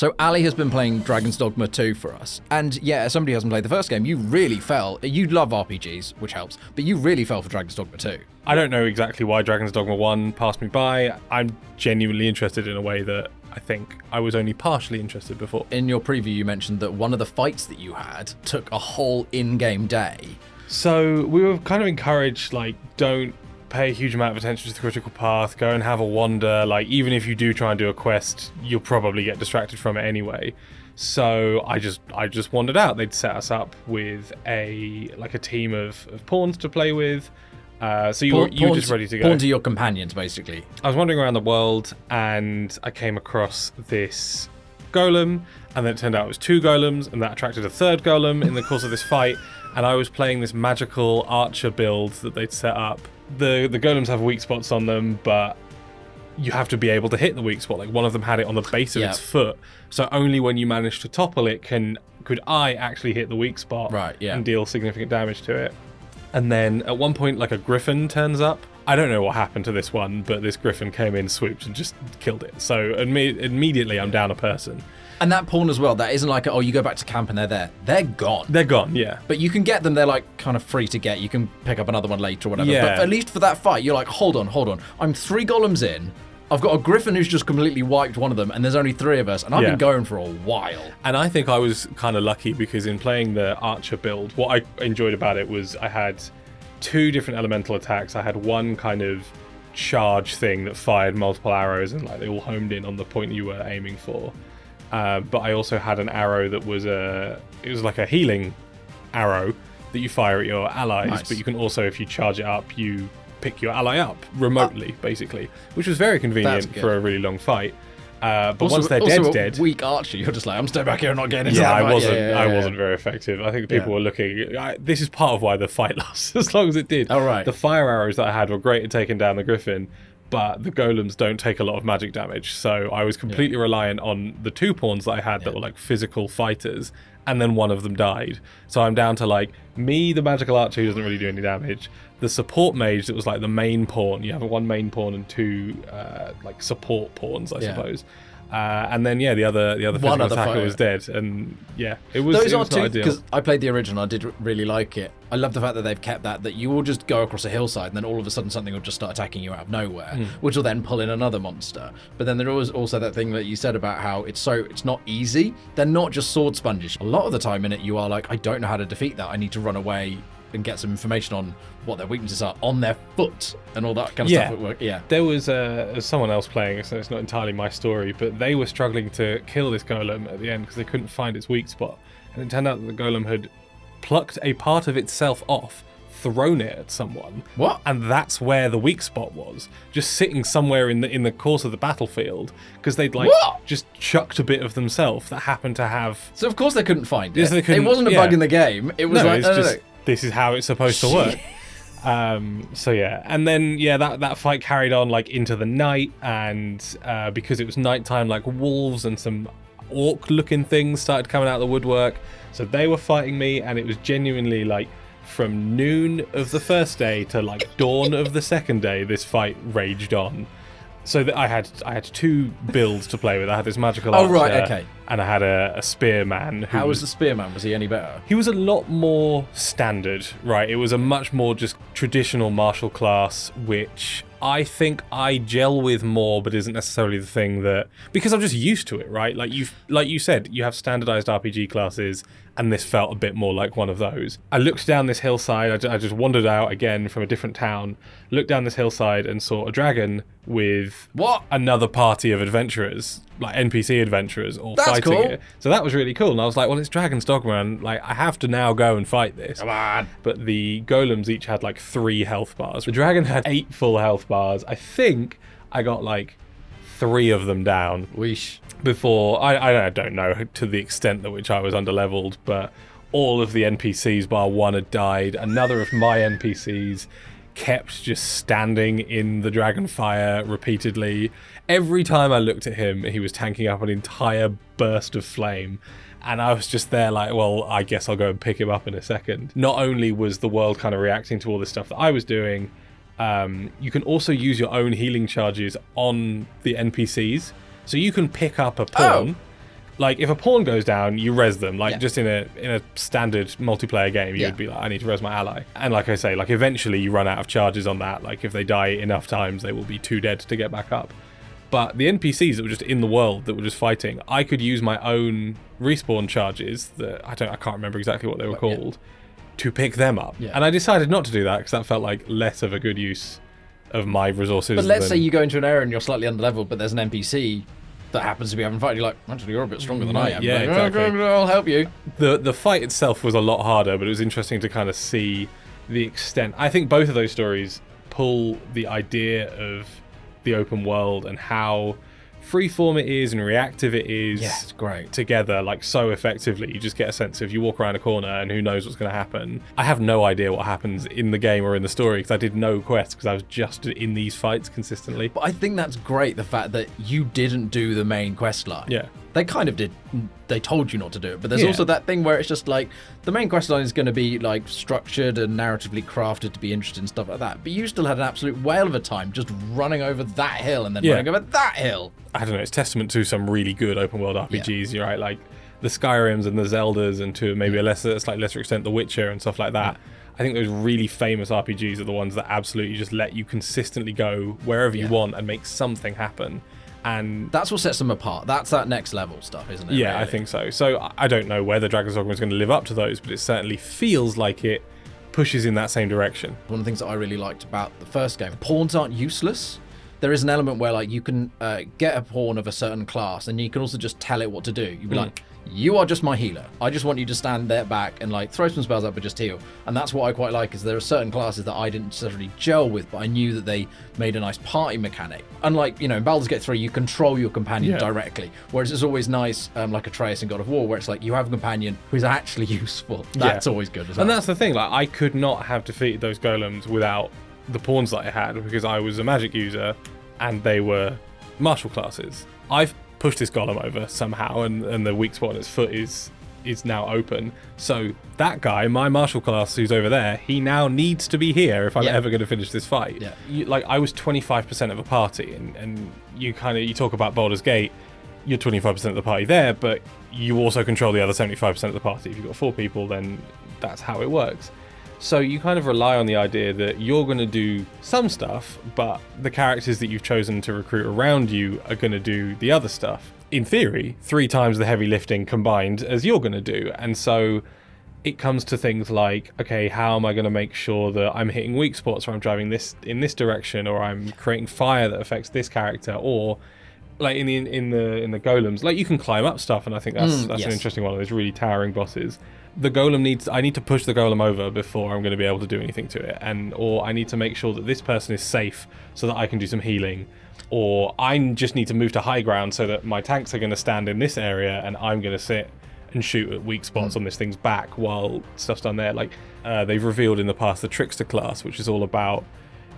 So Ali has been playing Dragons Dogma 2 for us. And yeah, as somebody who hasn't played the first game, you really fell. You love RPGs, which helps, but you really fell for Dragons Dogma 2. I don't know exactly why Dragons Dogma 1 passed me by. I'm genuinely interested in a way that I think I was only partially interested before. In your preview, you mentioned that one of the fights that you had took a whole in-game day. So we were kind of encouraged, like, don't pay a huge amount of attention to the critical path, go and have a wander. Like, even if you do try and do a quest, you'll probably get distracted from it anyway. So I just wandered out. They'd set us up with a team of pawns to play with. So you were just ready to go. Pawn to your companions, basically. I was wandering around the world and I came across this golem, and then it turned out it was 2 golems, and that attracted a 3rd golem in the course of this fight. And I was playing this magical archer build that they'd set up. The golems have weak spots on them, but you have to be able to hit the weak spot. Like, one of them had it on the base of its foot, so only when you manage to topple it could I actually hit the weak spot and deal significant damage to it. And then at one point, like, a griffin turns up. I don't know what happened to this one, but this griffin came in, swooped, and just killed it. So immediately I'm down a person. And that pawn as well, that isn't like, oh, you go back to camp and they're there. They're gone. They're gone, yeah. But you can get them, they're like kind of free to get. You can pick up another one later or whatever. Yeah. But at least for that fight, you're like, hold on. I'm 3 golems in. I've got a griffin who's just completely wiped one of them, and there's only 3 of us, and I've been going for a while. And I think I was kind of lucky because in playing the archer build, what I enjoyed about it was I had 2 different elemental attacks. I had one kind of charge thing that fired multiple arrows, and like they all homed in on the point you were aiming for. But I also had an arrow that was like a healing arrow that you fire at your allies. Nice. But you can also, if you charge it up, you pick your ally up remotely, basically, which was very convenient for a really long fight. But also, once they're dead, weak archer, you're just like, I'm staying back here and not getting into that fight. I wasn't very effective. I think people were looking. This is part of why the fight lasted as long as it did. Oh, right. The fire arrows that I had were great at taking down the griffin, but the golems don't take a lot of magic damage. So I was completely reliant on the 2 pawns that I had that were like physical fighters, and then one of them died. So I'm down to like me, the magical archer, who doesn't really do any damage. The support mage that was like the main pawn. You have 1 main pawn and 2 like support pawns, I suppose. And then the other physical attacker was dead, and it was. Those are 2 ideal. because I played the original. I did really like it. I love the fact that they've kept that you will just go across a hillside, and then all of a sudden something will just start attacking you out of nowhere, which will then pull in another monster. But then there was also that thing that you said about how it's not easy. They're not just sword sponges. A lot of the time in it, you are like, I don't know how to defeat that. I need to run away and get some information on what their weaknesses are on their foot and all that kind of stuff at work. Yeah. There was someone else playing, so it's not entirely my story, but they were struggling to kill this golem at the end because they couldn't find its weak spot. And it turned out that the golem had plucked a part of itself off, thrown it at someone. What? And that's where the weak spot was, just sitting somewhere in the course of the battlefield, because they'd just chucked a bit of themselves that happened to have. So of course they couldn't find it. Yes, they couldn't, it wasn't a bug in the game. It was no. This is how it's supposed to work. And then that fight carried on like into the night, and because it was nighttime, like wolves and some orc-looking things started coming out of the woodwork. So they were fighting me, and it was genuinely like from noon of the first day to like dawn of the second day, this fight raged on. So I had 2 builds to play with. I had this magical archer, and I had a spearman. How was the spearman? Was he any better? He was a lot more standard, right? It was a much more just traditional martial class, which I think I gel with more, but isn't necessarily the thing that, because I'm just used to it, right? Like you said, you have standardized RPG classes, and this felt a bit more like one of those. I looked down this hillside. I just wandered out again from a different town, looked down this hillside and saw a dragon with another party of adventurers, like NPC adventurers, all fighting it. So that was really cool. And I was like, well, it's Dragon's Dogma, and like I have to now go and fight this. Come on. But the golems each had like 3 health bars. The dragon had 8 full health bars. I think I got like 3 of them down. Weesh. Before, I don't know to the extent at which I was underleveled, but all of the NPCs bar 1 had died. Another of my NPCs kept just standing in the dragon fire repeatedly. Every time I looked at him, he was tanking up an entire burst of flame. And I was just there like, well, I guess I'll go and pick him up in a second. Not only was the world kind of reacting to all this stuff that I was doing, you can also use your own healing charges on the NPCs. So you can pick up a pawn, Like, if a pawn goes down, you res them. Like, Yeah. just in a standard multiplayer game, you'd be like, I need to res my ally. And like I say, like, eventually you run out of charges on that. Like, if they die enough times, they will be too dead to get back up. But the NPCs that were just in the world, that were just fighting, I could use my own respawn charges that I can't remember exactly what they were called, to pick them up. Yeah. And I decided not to do that because that felt like less of a good use of my resources. But let's say you go into an area and you're slightly underleveled, but there's an NPC that happens to be having a fight. You're like, actually, you're a bit stronger than I am. Yeah, like, exactly. I'll help you. The fight itself was a lot harder, but it was interesting to kind of see the extent. I think both of those stories pull the idea of the open world and how freeform it is and reactive it is it's great. together, like, so effectively. You just get a sense of, you walk around a corner and who knows what's going to happen. I have no idea what happens in the game or in the story because I did no quests because I was just in these fights consistently. But I think that's great, the fact that you didn't do the main quest line. Yeah. They kind of did. They told you not to do it, but there's Yeah. also that thing where it's just like the main quest line is going to be like structured and narratively crafted to be interesting and stuff like that. But you still had an absolute whale of a time just running over that hill and then running over that hill. I don't know, it's testament to some really good open world RPGs, you're right, like the Skyrims and the Zeldas, and to maybe a slightly lesser extent The Witcher and stuff like that. I think those really famous RPGs are the ones that absolutely just let you consistently go wherever you want and make something happen. And that's what sets them apart. That's that next level stuff, isn't it? Yeah, really? I think so. So I don't know whether Dragon's Dogma is going to live up to those, but it certainly feels like it pushes in that same direction. One of the things that I really liked about the first game, pawns aren't useless. There is an element where like you can get a pawn of a certain class and you can also just tell it what to do. You'd be like, you are just my healer. I just want you to stand there back and like throw some spells up but just heal. And that's what I quite like, is there are certain classes that I didn't necessarily gel with, but I knew that they made a nice party mechanic. Unlike, in Baldur's Gate 3, you control your companion directly. Whereas it's always nice, like Atreus in God of War, where it's like you have a companion who's actually useful. That's always good as well. And that's the thing, like, I could not have defeated those golems without the pawns that I had, because I was a magic user and they were martial classes. I've pushed this golem over somehow, and the weak spot on its foot is now open. So that guy, my martial class who's over there, he now needs to be here if I'm ever going to finish this fight. Like, I was 25% of a party, and you talk about Baldur's Gate, you're 25% of the party there, but you also control the other 75% of the party. If you've got 4 people, then that's how it works. So you kind of rely on the idea that you're going to do some stuff, but the characters that you've chosen to recruit around you are going to do the other stuff. In theory, 3 times the heavy lifting combined as you're going to do. And so it comes to things like, okay, how am I going to make sure that I'm hitting weak spots, or I'm driving this in this direction, or I'm creating fire that affects this character, or like in the golems, like, you can climb up stuff, and I think that's an interesting one of those really towering bosses. The golem I need to push the golem over before I'm going to be able to do anything to it, or I need to make sure that this person is safe so that I can do some healing, or I just need to move to high ground so that my tanks are going to stand in this area and I'm going to sit and shoot at weak spots on this thing's back while stuff's done there. Like, they've revealed in the past the Trickster class, which is all about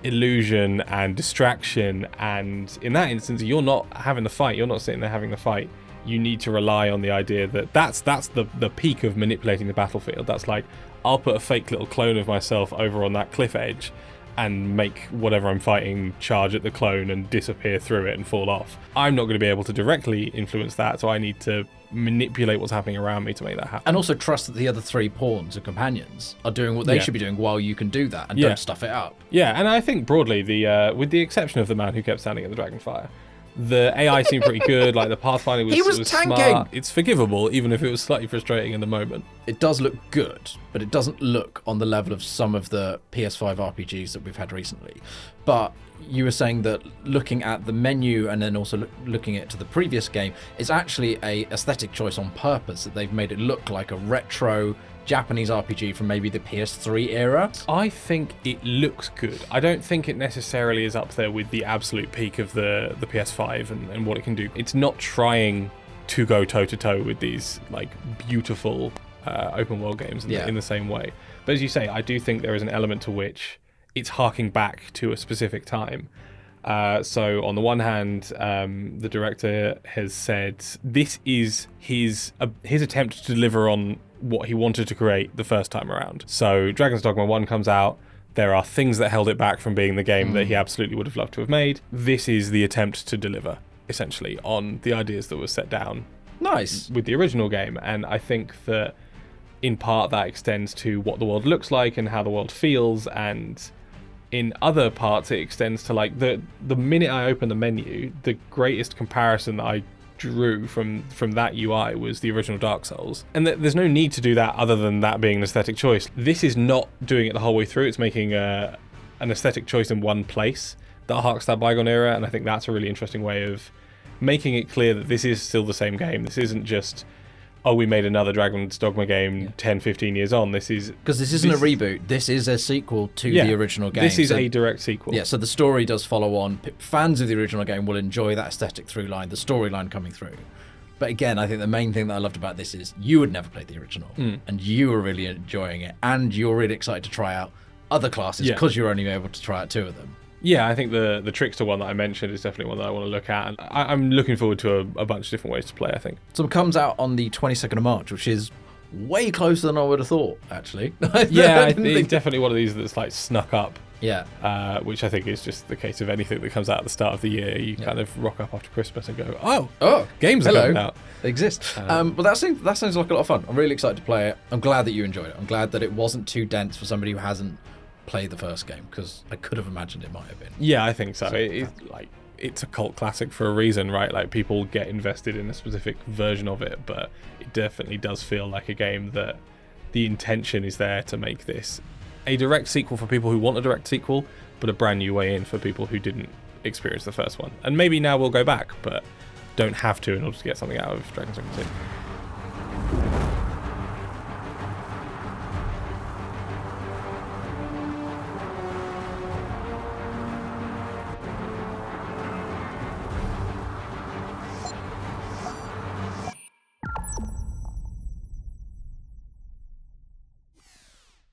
illusion and distraction, and in that instance, you're not having the fight, you're not sitting there having the fight. You need to rely on the idea that that's the peak of manipulating the battlefield. That's like, I'll put a fake little clone of myself over on that cliff edge and make whatever I'm fighting charge at the clone and disappear through it and fall off. I'm not going to be able to directly influence that, so I need to manipulate what's happening around me to make that happen. And also trust that the other 3 pawns and companions are doing what they should be doing while you can do that, and don't stuff it up. Yeah, and I think broadly, with the exception of the man who kept standing at the Dragonfire, the AI seemed pretty good. Like, the Pathfinder was tanking. Smart. It's forgivable, even if it was slightly frustrating in the moment. It does look good, but it doesn't look on the level of some of the PS5 RPGs that we've had recently. But you were saying that looking at the menu and then also looking at to the previous game, it's actually a aesthetic choice on purpose, that they've made it look like a retro Japanese RPG from maybe the PS3 era. I think it looks good. I don't think it necessarily is up there with the absolute peak of the PS5 and what it can do. It's not trying to go toe-to-toe with these like beautiful open world games in the same way. But as you say, I do think there is an element to which it's harking back to a specific time. So on the one hand, the director has said this is his attempt to deliver on what he wanted to create the first time around. So Dragon's Dogma 1 comes out. There are things that held it back from being the game that he absolutely would have loved to have made. This is the attempt to deliver, essentially, on the ideas that were set down Nice. with the original game, and I think that in part that extends to what the world looks like and how the world feels, and in other parts it extends to like the minute I open the menu, the greatest comparison that I drew from that UI was the original Dark Souls, and there's no need to do that other than that being an aesthetic choice. This is not doing it the whole way through. It's making an aesthetic choice in one place that harks that bygone era, and I think that's a really interesting way of making it clear that this is still the same game. This isn't just, oh, we made another Dragons Dogma game 10, 15 years on. This is... Because this isn't a reboot. This is a sequel to the original game. This is a direct sequel. Yeah, so the story does follow on. Fans of the original game will enjoy that aesthetic through line, the storyline coming through. But again, I think the main thing that I loved about this is you had never played the original, and you were really enjoying it, and you're really excited to try out other classes because you're only able to try out 2 of them. Yeah, I think the Trickster one that I mentioned is definitely one that I want to look at, and I'm looking forward to a bunch of different ways to play, I think. So it comes out on the 22nd of March, which is way closer than I would have thought, actually. Yeah, it's definitely one of these that's like snuck up. Yeah. Which I think is just the case of anything that comes out at the start of the year. You kind of rock up after Christmas and go, oh, games are coming out. They exist. But that sounds like a lot of fun. I'm really excited to play it. I'm glad that you enjoyed it. I'm glad that it wasn't too dense for somebody who hasn't played the first game, because I could have imagined it might have been. Yeah, I think so. It's a cult classic for a reason, right? Like, people get invested in a specific version of it, but it definitely does feel like a game that the intention is there to make this a direct sequel for people who want a direct sequel, but a brand new way in for people who didn't experience the first one. And maybe now we'll go back, but don't have to in order to get something out of Dragon's Dogma 2.